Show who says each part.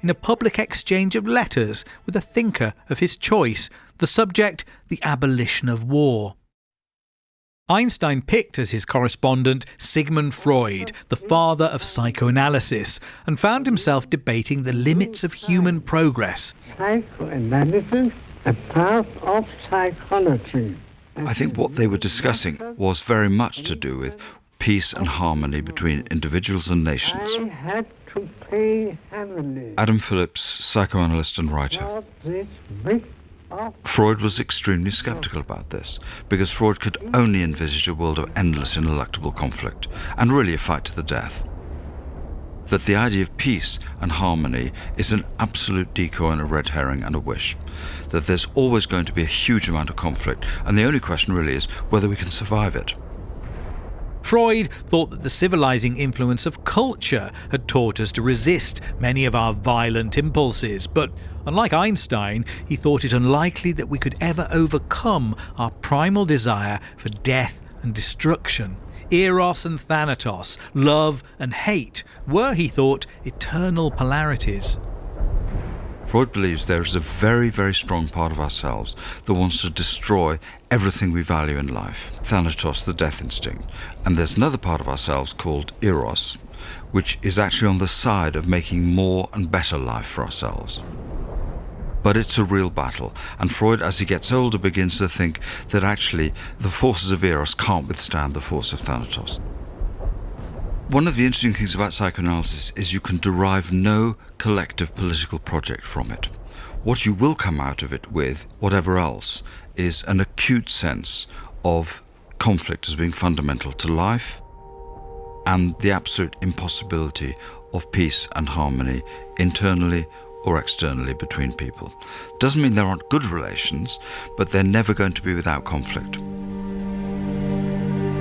Speaker 1: in a public exchange of letters with a thinker of his choice, the subject, the abolition of war. Einstein picked as his correspondent Sigmund Freud, the father of psychoanalysis, and found himself debating the limits of human progress.
Speaker 2: Psychoanalysis, a part of psychology.
Speaker 3: I think what they were discussing was very much to do with peace and harmony between individuals and nations.
Speaker 2: I had to pay heavily.
Speaker 3: Adam Phillips, psychoanalyst and writer.
Speaker 2: For this big
Speaker 3: Freud was extremely sceptical about this, because Freud could only envisage a world of endless ineluctable conflict, and really a fight to the death. That the idea of peace and harmony is an absolute decoy and a red herring and a wish. That there's always going to be a huge amount of conflict, and the only question really is whether we can survive it.
Speaker 1: Freud thought that the civilizing influence of culture had taught us to resist many of our violent impulses, but unlike Einstein, he thought it unlikely that we could ever overcome our primal desire for death and destruction. Eros and Thanatos, love and hate, were, he thought, eternal polarities.
Speaker 3: Freud believes there is a very, very strong part of ourselves that wants to destroy everything we value in life. Thanatos, the death instinct. And there's another part of ourselves called Eros, which is actually on the side of making more and better life for ourselves. But it's a real battle, and Freud, as he gets older, begins to think that actually the forces of Eros can't withstand the force of Thanatos. One of the interesting things about psychoanalysis is you can derive no collective political project from it. What you will come out of it with, whatever else, is an acute sense of conflict as being fundamental to life and the absolute impossibility of peace and harmony internally or externally between people. Doesn't mean there aren't good relations, but they're never going to be without conflict.